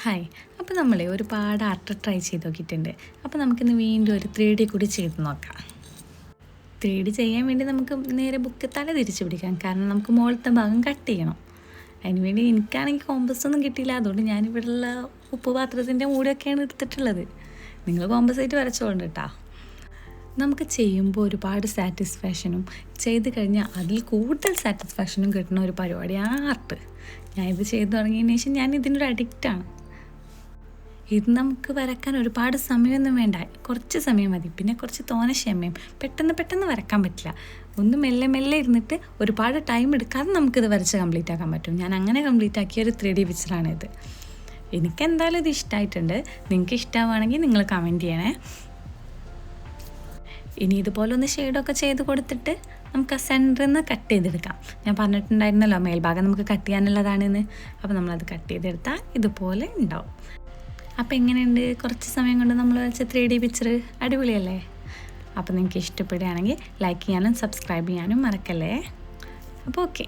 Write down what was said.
Hi. അപ്പോൾ നമ്മളെ ഒരുപാട് ആർട്ട് ട്രൈ ചെയ്ത് നോക്കിയിട്ടുണ്ട്. അപ്പോൾ നമുക്കിന്ന് വീണ്ടും ഒരു 3D കൂടി ചെയ്ത് നോക്കാം. 3D ചെയ്യാൻ വേണ്ടി നമുക്ക് നേരെ ബുക്ക് തല തിരിച്ച് പിടിക്കാം. കാരണം നമുക്ക് മുകളിലത്തെ ഭാഗം കട്ട് ചെയ്യണം. അതിന് വേണ്ടി എനിക്കാണെങ്കിൽ കോമ്പസ് ഒന്നും കിട്ടിയില്ല. അതുകൊണ്ട് ഞാനിവിടെയുള്ള ഉപ്പ് പാത്രത്തിൻ്റെ മൂടിയൊക്കെയാണ് എടുത്തിട്ടുള്ളത്. നിങ്ങൾ കോമ്പസായിട്ട് വരച്ചോണ്ട് കേട്ടോ. നമുക്ക് ചെയ്യുമ്പോൾ ഒരുപാട് സാറ്റിസ്ഫാക്ഷനും ചെയ്ത് കഴിഞ്ഞാൽ അതിൽ കൂടുതൽ സാറ്റിസ്ഫാക്ഷനും കിട്ടുന്ന ഒരു പരിപാടിയാണ് ആർട്ട്. ഞാനിത് ചെയ്ത് തുടങ്ങിയതിന് ശേഷം ഞാൻ ഇതിനൊരു അഡിക്റ്റാണ്. ഇത് നമുക്ക് വരയ്ക്കാൻ ഒരുപാട് സമയമൊന്നും വേണ്ട, കുറച്ച് സമയം മതി. പിന്നെ കുറച്ച് തോനെ ക്ഷമയും. പെട്ടെന്ന് വരയ്ക്കാൻ പറ്റില്ല. ഒന്ന് മെല്ലെ ഇരുന്നിട്ട് ഒരുപാട് ടൈം എടുക്കാതെ നമുക്കിത് വരച്ച് കംപ്ലീറ്റ് ആക്കാൻ പറ്റും. ഞാൻ അങ്ങനെ കംപ്ലീറ്റ് ആക്കിയ ഒരു 3D പിക്ചറാണിത്. എനിക്കെന്തായാലും ഇത് ഇഷ്ടമായിട്ടുണ്ട്. നിങ്ങൾക്ക് ഇഷ്ടമാണെങ്കിൽ നിങ്ങൾ കമൻറ്റ് ചെയ്യണേ. ഇനി ഇതുപോലെ ഒന്ന് ഷെയ്ഡൊക്കെ ചെയ്ത് കൊടുത്തിട്ട് നമുക്ക് ആ സെൻറ്ററിൽ നിന്ന് കട്ട് ചെയ്തെടുക്കാം. ഞാൻ പറഞ്ഞിട്ടുണ്ടായിരുന്നല്ലോ മേൽഭാഗം നമുക്ക് കട്ട് ചെയ്യാനുള്ളതാണെന്ന്. അപ്പോൾ നമ്മളത് കട്ട് ചെയ്തെടുത്താൽ ഇതുപോലെ ഉണ്ടാവും. അപ്പോൾ എങ്ങനെയുണ്ട്? കുറച്ച് സമയം കൊണ്ട് നമ്മൾ വരച്ച 3D പിക്ചർ അടിപൊളിയല്ലേ? അപ്പോൾ നിങ്ങൾക്ക് ഇഷ്ടപ്പെടുകയാണെങ്കിൽ ലൈക്ക് ചെയ്യാനും സബ്സ്ക്രൈബ് ചെയ്യാനും മറക്കല്ലേ. അപ്പോൾ ഓക്കെ.